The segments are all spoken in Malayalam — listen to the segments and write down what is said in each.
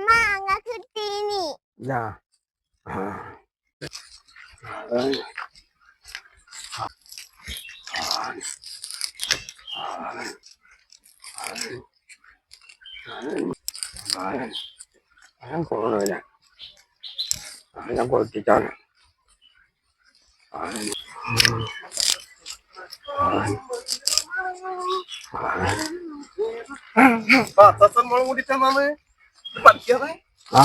മാങ്ങ കിട്ടീനി ഞാൻ കൊള്ളൂല ഞാൻ കൊടുത്തിട്ടാണ് ആ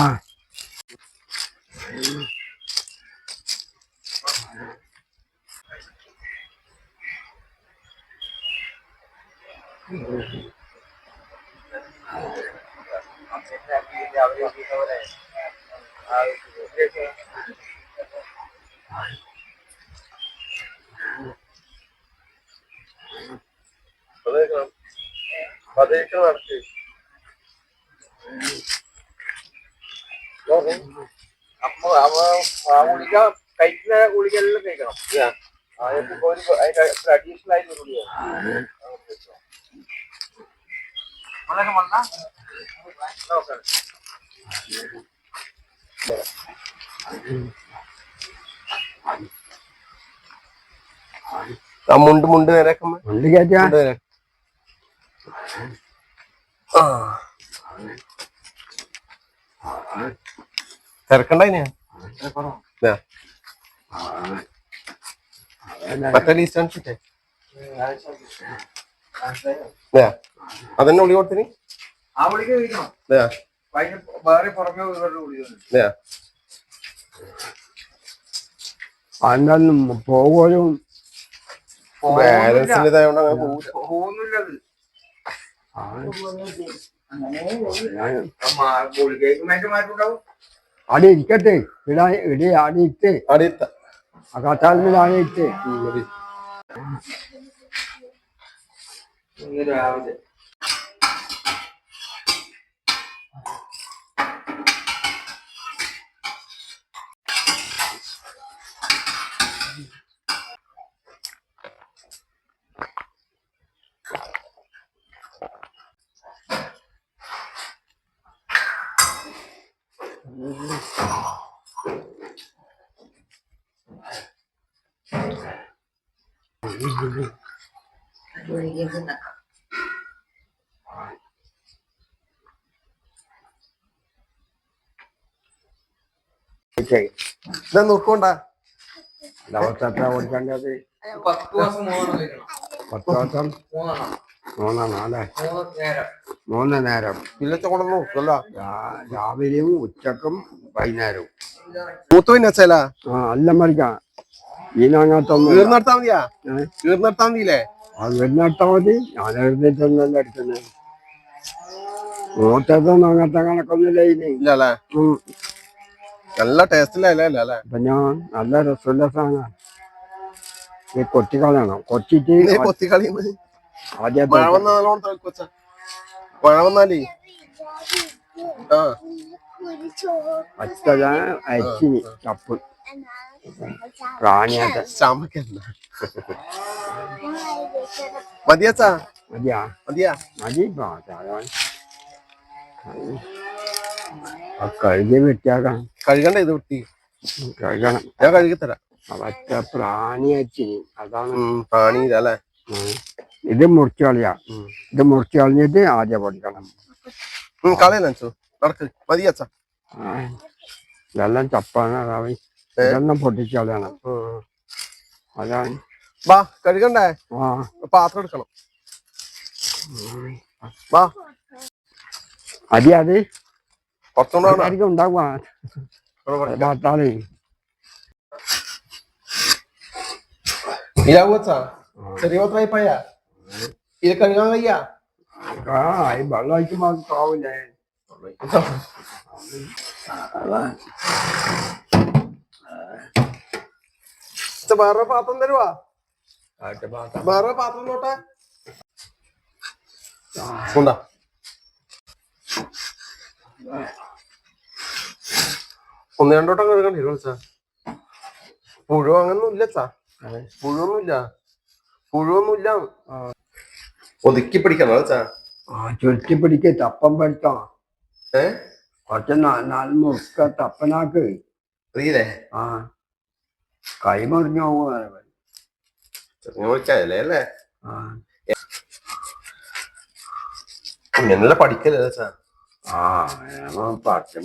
ഗുളിക കഴിക്കുന്ന ഗുളികെല്ലാം കഴിക്കണം. അഡീഷണൽ ആയിട്ട് ഗുളിക മുണ്ട് മുണ്ട് നേരൊക്കെ മുണ്ട് കയറ്റാ തിരക്കണ്ടതിനാ മറ്റേ ഡിസ്റ്റൻസ് അതന്നെ വിളി കൊടുത്തിന് ആ വിളിക്ക് കഴിക്കണം. വേറെ പുറമെ അന്നും പോകലും ബാലൻസിൻ്റെതായോണ്ട് അങ്ങനെ പോകുന്നില്ലത്. അവിടെ ഇരിക്കട്ടെ ഇടി ആടെ ഇട്ട് ആ കത്താലിൽ ആടെ ഇട്ട് രാവിലെ ഇതാ നോക്കണ്ട ദിവസം എത്ര കൊടുക്കേണ്ടത് 10 ദിവസം 3 അല്ലേ 3 നേരം പിള്ളത്തെ കൊണ്ടു നോക്കല്ല രാവിലെയും ഉച്ചക്കും വൈകുന്നേരവും മൂത്ത് പിന്നെ വെച്ചാലാ എല്ലാം മറിക്കാം ഈനകത്തൊന്നും തീർന്നെടുത്താ മതിയാ തീർന്നെടുത്താ മതിയില്ലേ അത് വരുന്നെടുത്താൽ മതി ഞാൻ എഴുന്നേറ്റൊന്നല്ല എടുക്കുന്നത് മൂത്തൊന്നും അങ്ങനത്തെ കണക്കൊന്നുമില്ല ഇനി ഇല്ലല്ലേ നല്ല ടേസ്റ്റിലല്ലേ അല്ലേ അപ്പൊ ഞാൻ നല്ല രസമുള്ള സാധനം ഈ കൊത്തിക്കളയണം കൊത്തിട്ട് കൊത്തിക്കളി ആദ്യം മഴ വന്നാ നല്ലോണം തിളക്കുവച്ച മഴ വന്നാലേ പച്ചത അരിച്ചിനി ചപ്പ് പ്രാണിയായിട്ട് ചാമ്പക്കല്ല മതിയാച്ചാ മതിയാ മതിയാ മതി കഴുകി വൃത്തിയാക്കണം കഴുകണ്ട ഇത് വൃത്തി കഴുകണം ഞാൻ കഴുകി തരാം പച്ച പ്രാണിയാച്ചിനി അതാണ് പ്രാണിയിലല്ലേ ഇത് മുറിച്ച് കളയാ ഇത് മുറിച്ച് കളഞ്ഞിട്ട് ആദ്യം പൊടിക്കണം കളയല്ലോ നടക്ക് മതിയാച്ചാ ഇതെല്ലാം ചപ്പാണ് അതാവി ഇതെല്ലാം പൊട്ടിച്ച് കളയണം അതാണ് വാ കഴുകണ്ടേ പാത്രം എടുക്കണം വാ അരി അത് കുറച്ചുകൊണ്ടാണ് ആയിരിക്കും ഉണ്ടാവുക ഭാഗത്താണ്. ഇതാവൂച്ചാ ചെറിയ പത്രായി പോയാ ഇത് കഴുകാൻ വയ്യ. ഈ വെള്ളം ഒഴിക്കുമ്പോ അത് താവൂലേ. വേറെ പാത്രം തരുവാ, വേറെ പാത്രം നോട്ടെ കൊണ്ടാ. ഒന്ന് രണ്ടോട്ടം കഴുകണ്ടി വരും. പുഴു അങ്ങനൊന്നും ഇല്ല ചാ, പുഴുവൊന്നുമില്ല, പുഴുവൊന്നുമില്ല. ഒതുക്കി പിടിക്കണം ചാ. ചുരുട്ടി പിടിക്ക്. തപ്പം പഠിത്തോ കുറച്ച് നാല് മുറുക്ക തപ്പനാക്ക്. അറിയില്ലേ? ആ കൈ മുറിഞ്ഞു പോകും. അല്ലേ ഇങ്ങനെയല്ല പഠിക്കല്ലേ ചാ.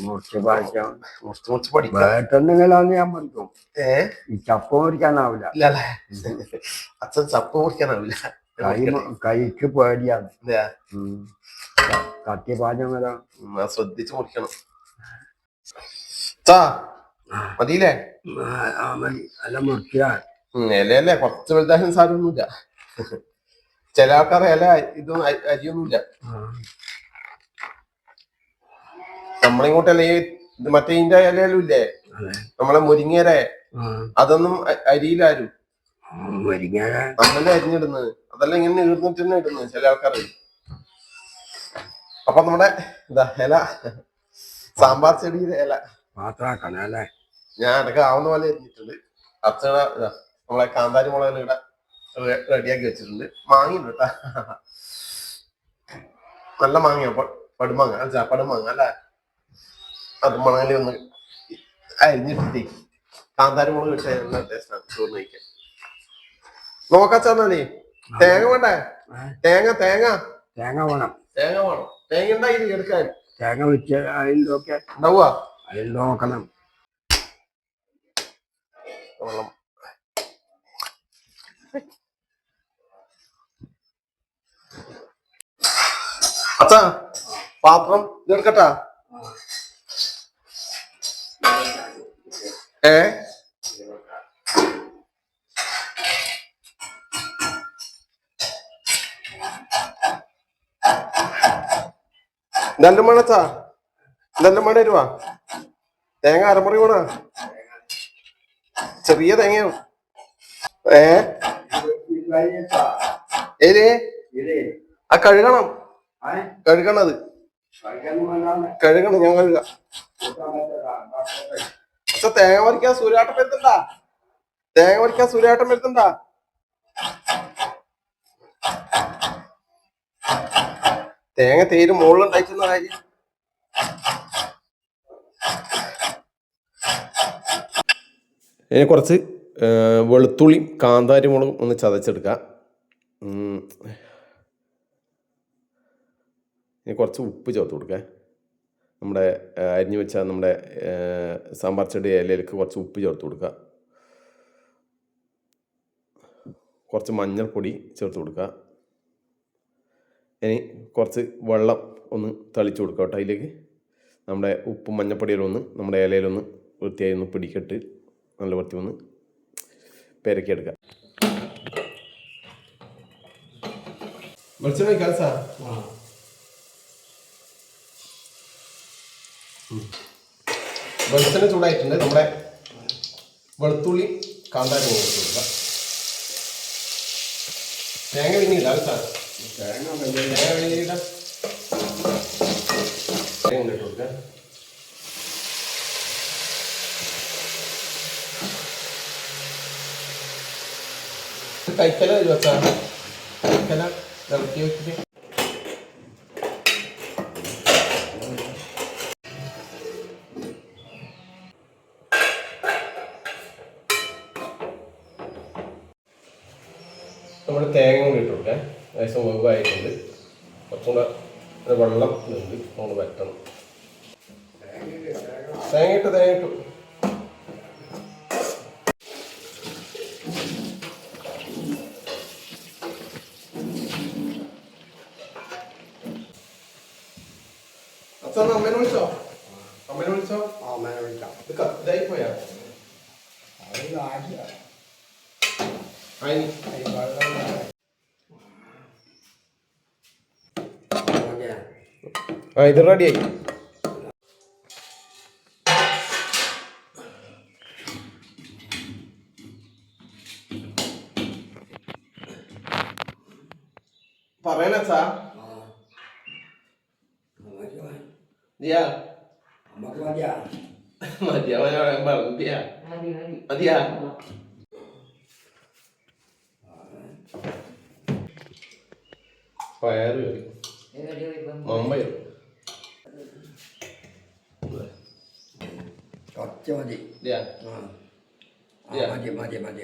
മുറിച്ച് പഠിക്കാം. മുറിച്ച് പഠിക്കാം. വേട്ടെന്തെങ്കിലാന്ന് ഞാൻ പഠിക്കും. ഈ ചപ്പ മുറിക്കാനാവില്ല. ഇല്ലല്ലേ അച്ഛൻ ചപ്പ മുറിക്കാനാവില്ല. കൈക്ക് പേടിയാണ്. കത്തി പാചകം വരാം. ശ്രദ്ധിച്ച് മുറിക്കണം ചാ. മതിയില്ലേ? അല്ല മുറിച്ചാ ഇലയല്ലേ കുറച്ച് വലുതായാലും സാരമൊന്നുമില്ല. ചില ആൾക്കാർ ഇല ഇതൊന്നും അരിയൊന്നുമില്ല. നമ്മളിങ്ങോട്ടല്ലേ ഇത് മറ്റേ ഇതിന്റെ ഇലയിലും ഇല്ലേ നമ്മളെ മുരിങ്ങേര, അതൊന്നും അരിയിലാരും നമ്മളല്ലേ അരിഞ്ഞിടുന്നത്. അതെല്ലാം ഇങ്ങനെ ഈർന്നിട്ട് തന്നെ ഇടുന്നത് ചില ആൾക്കാർ. അപ്പൊ നമ്മുടെ എന്താ ഇല സാമ്പാർ ചെടിയുടെ ഇല മാത്രാക്കണല്ലേ. ഞാൻ ഇടയ്ക്ക് ആവുന്ന പോലെ എറിഞ്ഞിട്ടുണ്ട്. അച്ഛന നമ്മളെ കാന്താരി മുളക് ഇവിടെ റെഡിയാക്കി വെച്ചിട്ടുണ്ട്. മാങ്ങയുണ്ട് കേട്ടാ, നല്ല മാങ്ങ, പടുമാങ്ങ, പടുമാങ്ങ അല്ലേ. അത് മണലിൽ ഒന്ന് അരിഞ്ഞിട്ടേ കാന്താരി മുളക് ഇട്ട നല്ല ടേസ്റ്റാണ് ചോറ് കഴിക്കാൻ. നോക്കാച്ചാന്നേ. തേങ്ങ വേണ്ടേ? തേങ്ങ തേങ്ങ തേങ്ങ വേണം. തേങ്ങ വേണം. തേങ്ങ ഉണ്ടായി എടുക്കാൻ. തേങ്ങ വെച്ച് അതിലൊക്കെ ഉണ്ടാവുക. അതിൽ നോക്കണം. വെള്ളം അച്ഛാ പാത്രം ഇതെടുക്കട്ടാ. ഇതെല്ലാം വേണച്ചാ, ഇതെല്ലാം വേണ വരുവാ. തേങ്ങ അരമുറി വേണ, ചെറിയ തേങ്ങയാണ്. ഏത് ആ കഴുകണം, കഴുകണത് കഴുകണം. ഞാൻ കഴുകാം. പക്ഷെ തേങ്ങ പറിക്കാൻ സൂര്യാട്ടം വരുത്തണ്ടാ, തേങ്ങ പറിക്കാൻ സൂര്യാട്ടം വരുത്തണ്ടാ. തേങ്ങ തേര് മുകളിലുണ്ടായിട്ടുള്ള കാര്യം. ഇനി കുറച്ച് വെളുത്തുള്ളിയും കാന്താരി മുളകും ഒന്ന് ചതച്ചെടുക്കാം. ഇനി കുറച്ച് ഉപ്പ് ചേർത്ത് കൊടുക്കാം. നമ്മുടെ അരിഞ്ഞു വെച്ച നമ്മുടെ സാമ്പാർ ചെടി ഇലയിലേക്ക് കുറച്ച് ഉപ്പ് ചേർത്ത് കൊടുക്കുക. കുറച്ച് മഞ്ഞൾപ്പൊടി ചേർത്ത് കൊടുക്കുക. ഇനി കുറച്ച് വെള്ളം ഒന്ന് തളിച്ച് കൊടുക്കുക കേട്ടോ. അതിലേക്ക് നമ്മുടെ ഉപ്പും മഞ്ഞൾപ്പൊടിയെല്ലാം ഒന്ന് നമ്മുടെ ഇലയിലൊന്ന് വൃത്തിയായി ഒന്ന് പിടിക്കിട്ട് നല്ല വൃത്തി ഒന്ന് പെരക്കിയെടുക്കുക. വെളിച്ചെണ്ണ ഒഴിക്കാം സാർ. വെളിച്ചെണ്ണ ചൂടായിട്ടുണ്ട്. നമ്മുടെ വെളുത്തുള്ളി കാന്താരി മുളക് കൊടുക്കുക. തേങ്ങ പിന്നീടാം സാർ. തേങ്ങ പിന്നീടാം. തേങ്ങ ഇട്ട് കൊടുക്കുക. കൈക്കല വെച്ചാൽ കൈക്കല ഇറക്കി വെച്ചിട്ട് നമ്മൾ തേങ്ങ കൂടി ഇട്ട് കൊടുക്കാം. ഏകദേശം വെവായിട്ടുണ്ട്. കുറച്ചും കൂടെ വെള്ളം ഉണ്ട്, നമ്മൾ വറ്റണം. തേങ്ങ ഇട്ടു. അച്ഛൻ അമ്മേനെ വിളിച്ചോ? അമ്മേനെ വിളിച്ചോ? അമ്മേനെ വിളിക്കാം. ഇതായി പോയാ ഇത് റെഡിയായി. പറയണച്ചാ മതിയാ മതിയാ മതിയാ പയറ് മുംബൈ കുറച്ച് മതി. മതി മതി മതി.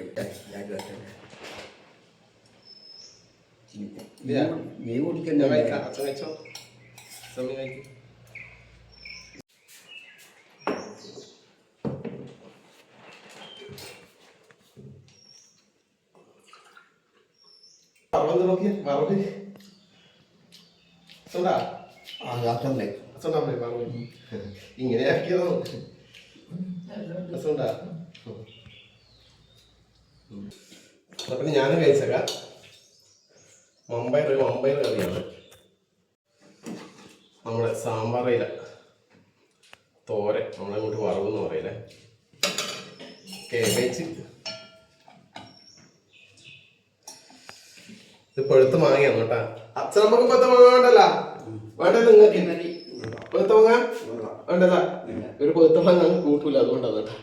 നീ കുടിക്കണ്ട. ഇങ്ങനെ ആക്കിയതോ ഞാനും കഴിച്ചേക്കാം. മുംബൈ കറിയാണ് നമ്മുടെ സാമ്പാറില തോരൻ, നമ്മളങ്ങോട്ട് വറവെന്ന് പറയില്ലേ. കേബേജ്, ഇത് പഴുത്ത് മാങ്ങയാണ് കേട്ടാ. അച്ഛൻ നമുക്ക് പഴുത്ത മാങ്ങ വേണ്ടല്ല, വേണ്ട നിങ്ങൾക്ക് പഴുത്ത മാങ്ങ വേണ്ടല്ല. ഒരു പഴുത്ത മാങ്ങ കൂട്ടൂല, അതുകൊണ്ടാണ് കേട്ടാ.